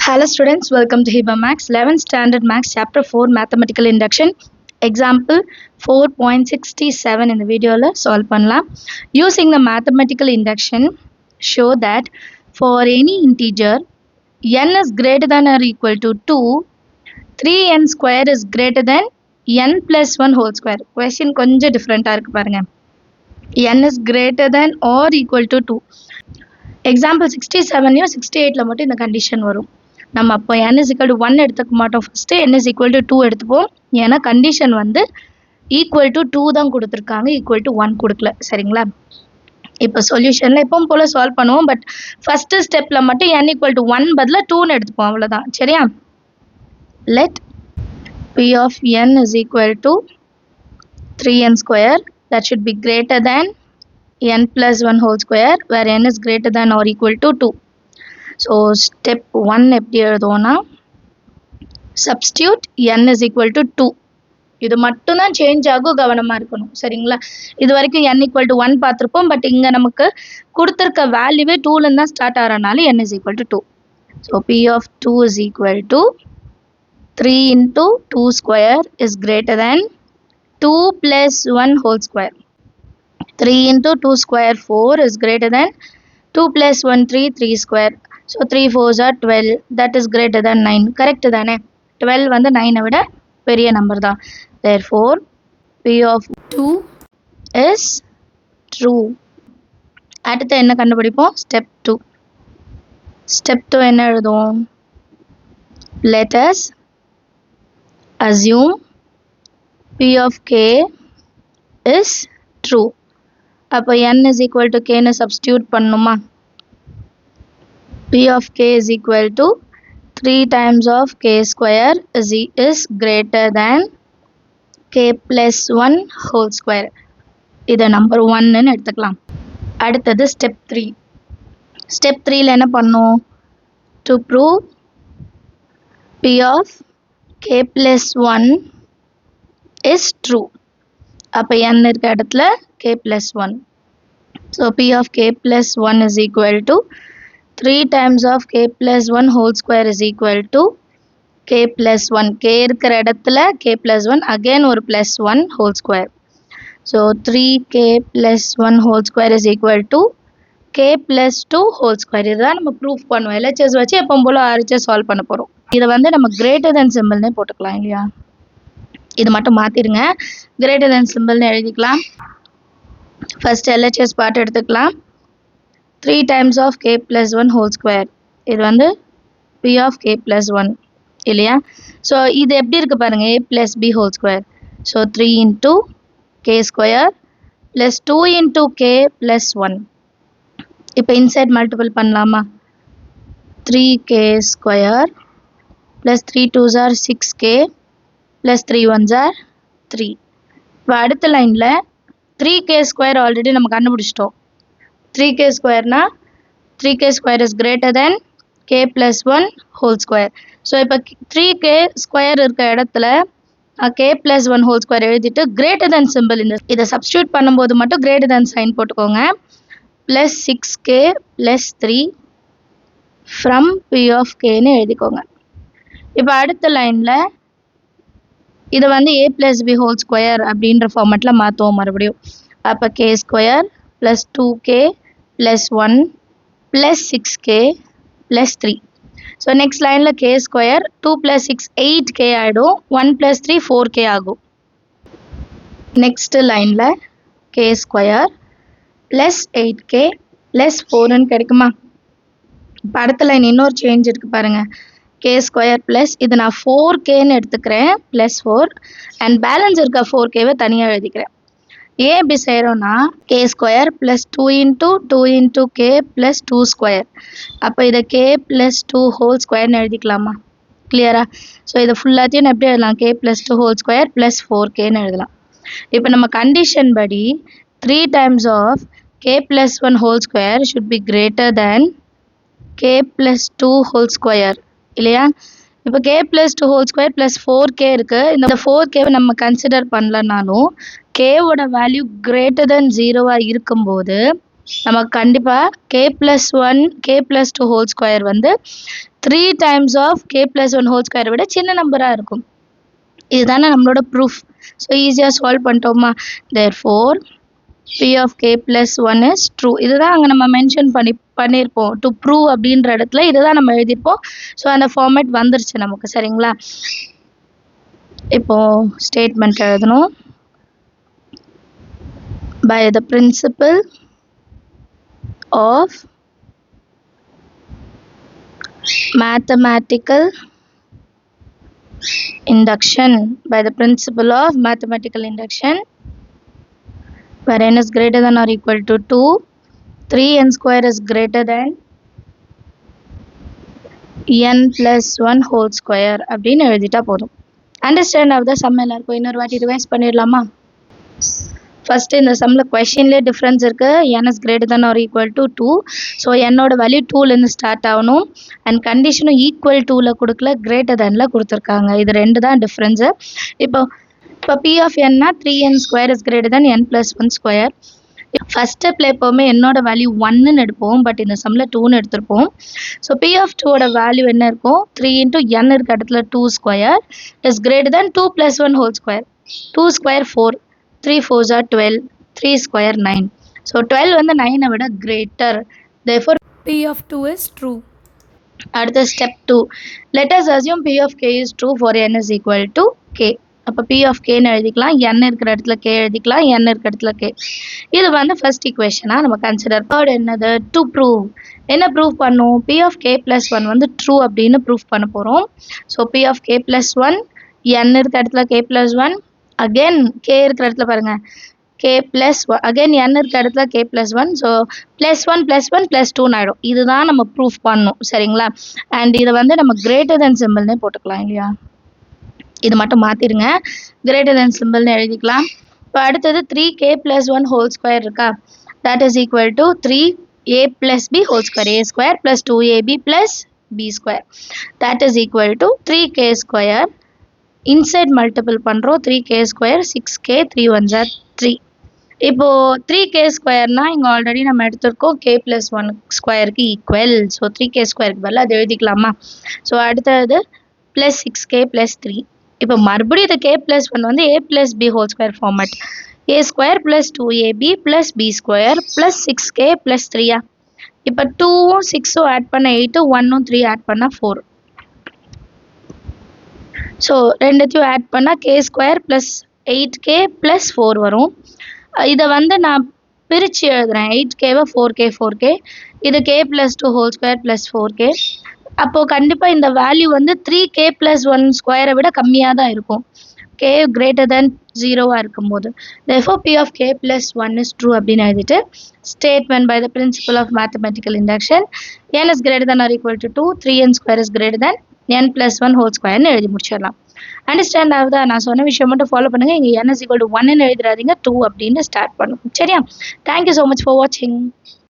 Hello students, welcome to Hiba Max 11th Standard Max Chapter 4 Mathematical Induction. Example 4.67 in the video solve பண்ணலாம். Using the mathematical induction, show that for any integer n is greater than or equal to 2, 3n square is greater than n plus 1 whole square. Question கொஞ்சம் different இருக்கு பாருங்க. n is greater than or equal to 2. Example 67 68 மட்டும் இந்த condition வரும். நம்ம அப்போ n is equal to 1 எடுத்துக்க மாட்டோம். First n is equal to 2 எடுத்துப்போம். ஏன்னா கண்டிஷன் வந்து equal to 2 தான் கொடுத்துருக்காங்க, equal to 1 கொடுக்கல. சரிங்களா? இப்போ சொல்யூஷனில் எப்பவும் போல் சால்வ் பண்ணுவோம். பட் ஃபர்ஸ்ட் ஸ்டெப்பில் மட்டும் n equal to 1 பதிலாக 2ன்னு எடுத்துப்போம். அவ்வளோதான். சரியா? Let p of n is equal to 3n square. That should be greater than n plus 1 whole square, where n is greater than or equal to 2. So step 1 எப்படி எழுதுவோம்னா, substitute n is equal to 2. இது மட்டும் தான் change ஆகும், கவனமா இருக்கணும். சரிங்களா? இது வரைக்கும் n equal to 1 பார்த்திருப்போம். பட் இங்க நமக்கு கொடுத்திருக்க வேல்யூவே 2ல இருந்து தான் start ஆறனால n is equal to 2. So p of 2 is equal to 3 into 2 square is greater than 2 plus 1 whole square. 3 into 2 square 4 is greater than 2 plus 1 3 square. So 3 4s are 12. That is greater than 9. Correct தானே? 12 வந்து 9 விட பெரிய number தான். Therefore p of 2 is true. அடுத்து என்ன கண்டுபிடிப்போம்? Step 2. Step 2 என்ன எழுதுவோம்? Let us assume p of k is true. அப்போ n is equal to k ன்னு substitute பண்ணுமா? p of k is equal to 3 times of k square is greater than k plus 1 whole square. இதை number 1ன்னு எடுத்துக்கலாம். அடுத்தது step 3. Step 3ல என்ன பண்ணும்? To prove p of k plus 1 is true. அப்போ n இருக்க இடத்துல k plus 1. So p of k plus 1 is equal to 3 times of k plus 1 whole square is equal to k plus 1. k இருக்கிற இடத்துல k plus 1, again ஒரு plus 1 whole square. So 3k plus 1 whole square is equal to k plus 2 whole square. இதுதான் நம்ம proof பண்ணுவோம். LHS வச்சு எப்பவும் போல RHS solve பண்ண போகிறோம். இதை வந்து நம்ம கிரேட்டர் தென் சிம்பிள்னே போட்டுக்கலாம் இல்லையா? இது மட்டும் மாற்றிடுங்க. கிரேட்டர் தென் சிம்பிள்னு எழுதிக்கலாம். ஃபர்ஸ்ட் LHS பார்ட் எடுத்துக்கலாம். 3 times of k plus 1 whole square. இது வந்து p of k plus 1 இல்லையா? ஸோ இது எப்படி இருக்கு பாருங்க, a plus b whole square. So 3 into k square plus 2 into k plus 1. இப்போ இன்சைட் மல்டிபிள் பண்ணலாமா? 3k square plus 3 2s are 6k plus 3 1s are 3. இப்போ அடுத்த லைனில் 3k square ஆல்ரெடி நம்ம கண்டுபிடிச்சிட்டோம். 3k square-னா 3k square is greater than k plus 1 whole square. So இப்போ 3k square இருக்க இடத்துல k plus 1 whole square எழுதிட்டு greater than symbol இதை substitute பண்ணும்போது மட்டும் greater than sign போட்டுக்கோங்க. plus 6k plus 3 from p of k-ன்னு எழுதிக்கோங்க. இப்போ அடுத்த லைனில் இதை வந்து a plus b whole square அப்படின்ற ஃபார்மேட்டில் மாற்றுவோம் மறுபடியும். அப்போ k square plus 2k plus 1 plus 6k plus 3. So next line k square 2 plus 6 8k ஆயிடும். 1 plus 3 4k ஆகும். Next line k square plus 8k plus 4ன்னு கிடைக்குமா? இப்போ அடுத்த லைன் இன்னொரு சேஞ்ச் இருக்கு பாருங்க. k square plus இது நான் 4kன்னு எடுத்துக்கிறேன் plus 4 and பேலன்ஸ் இருக்க 4kவை தனியாக எழுதிக்கிறேன். ஏன் இப்படி செய்கிறோன்னா k square plus 2 into k plus 2 square. அப்போ இதை k plus 2 whole squareன்னு எழுதிக்கலாமா? கிளியரா? ஸோ இதை ஃபுல்லாத்தையும் எப்படி எழுதலாம்? k plus 2 whole square plus 4kன்னு எழுதலாம். இப்போ நம்ம கண்டிஷன் படி 3 times of k plus 1 whole square should be greater than k plus 2 whole square இல்லையா? இப்போ k plus 2 whole square plus 4k இருக்கு. இந்த 4kவை நம்ம கன்சிடர் பண்ணலனாலும் k-ஓட வேல்யூ greater than 0-ஆக இருக்கும்போது நமக்கு கண்டிப்பாக k plus 1 k plus 2 whole square வந்து 3 times of k plus 1 whole square விட சின்ன நம்பராக இருக்கும். இதுதானே நம்மளோட ப்ரூஃப். ஸோ ஈஸியாக solve பண்ணிட்டோமா. therefore p of k plus 1 is true. இதுதான் அங்கே நம்ம மென்ஷன் பண்ணியிருப்போம். டு ப்ரூவ் அப்படின்ற இடத்துல இதுதான் நம்ம எழுதியிருப்போம். ஸோ அந்த ஃபார்மேட் வந்துருச்சு நமக்கு. சரிங்களா. இப்போ ஸ்டேட்மெண்ட் எழுதணும். by the principle of mathematical induction, by the principle of mathematical induction, where n is greater than or equal to 2, 3n square is greater than n plus 1 whole square அப்படின்னு எழுதிட்டா போதும். Understand of the some எல்லாருக்கும் இன்னொரு வாட்டி revise பண்ணிடலாமா. First இந்த சம்மில் கொஷின்லேயே difference இருக்குது. n is greater than or equal to 2. So என்னோட வேல்யூ 2லேருந்து ஸ்டார்ட் ஆகணும். அண்ட் கண்டிஷனும் ஈக்குவல் 2ல் கொடுக்கல, கிரேட்டர் தேனில் கொடுத்துருக்காங்க. இது ரெண்டு தான் டிஃப்ரென்ஸு. இப்போ p of n-னா 3n square is greater than n plus 1 square. First ஸ்டெப்பில் எப்போவுமே என்னோட வேல்யூ 1ன்னு எடுப்போம். பட் இந்த சம்மில் 2ன்னு எடுத்திருப்போம். ஸோ p of 2ஓட வேல்யூ என்ன இருக்கும். 3 into n இருக்க இடத்துல 2 square is greater than 2 plus 1 whole square. 2 square 4, 3 4s are 12, 3 square 9. So 12 வந்து 9 விட greater. Therefore p of 2 is true. அடுத்த step 2. Let us assume p of k is true for n is equal to k. அப்போ p of k ன்னு எழுதிக்கலாம். n இருக்கிற இடத்துல k எழுதிக்கலாம். n இருக்கிற இடத்துல k. இது வந்து ஃபர்ஸ்ட் ஈக்குவேஷனாக நம்ம கன்சிடர். தேர்ட் என்னது. To prove. என்ன ப்ரூவ் பண்ணும். p of k plus 1 வந்து ட்ரூ அப்படின்னு ப்ரூவ் பண்ண போகிறோம். So p of k plus 1, n இருக்கிற இடத்துல k plus 1, அகெயின் k இருக்கிற இடத்துல பாருங்கள் k plus 1, அகெயின் n இருக்கிற இடத்துல k plus 1. ஸோ +1 + 1 + 2 ஆகிடும். இதுதான் நம்ம ப்ரூஃப் பண்ணணும். சரிங்களா. அண்ட் இதை வந்து நம்ம கிரேட்டர் தென் சிம்பிள்னே போட்டுக்கலாம் இல்லையா. இது மட்டும் மாற்றிடுங்க. கிரேட்டர் தென் சிம்பிள்னு எழுதிக்கலாம். இப்போ அடுத்தது 3k plus 1 whole square இருக்கா. that is equal to 3a plus b whole square. a square plus 2ab plus b square. that is equal to 3k square. Inside multiple பண்ணுறோம். 3k square 6k 3 1s are 3. இப்போது 3k ஸ்கொயர்னால் இங்கே already நம்ம எடுத்திருக்கோம் k plus 1 ஸ்கொயருக்கு equal. So 3k ஸ்கொயருக்கு பதிலாக அது எழுதிக்கலாமா. So அடுத்தது ப்ளஸ் 6k plus 3. இப்போ மறுபடியும் இது k plus 1 வந்து a plus b whole square format. a square plus 2ab plus b square plus 6k plus 3. இப்போ 2ம் 6ம் ஆட் பண்ண 8, 1ம் 3 ஆட் பண்ணால் 4. ஸோ ரெண்டுத்தையும் ஆட் பண்ணால் k square plus 8k plus 4 வரும். இதை வந்து நான் பிரித்து எழுதுகிறேன். 8kவை 4k இது k plus 2 whole square plus 4k. அப்போது கண்டிப்பாக இந்த வேல்யூ வந்து 3k plus 1 ஸ்கொயரை விட கம்மியாக தான் இருக்கும். k greater than 0 இருக்கும்போது. therefore p of k plus 1 is true அப்படின்னு எழுதிட்டு statement by the principle of mathematical induction n is greater than or equal to 2, 3n square is greater than n plus 1 whole square எழுதி முடிச்சிடலாம். Understand ஆகுதா. நான் சொன்ன விஷயம் மட்டும் follow பண்ணுங்கள். இங்கே n is equal to 1ன்னு எழுதிடாதீங்க, 2 அப்படின்னு ஸ்டார்ட் பண்ணும். சரியா. தேங்க்யூ ஸோ மச் ஃபார் வாட்சிங்.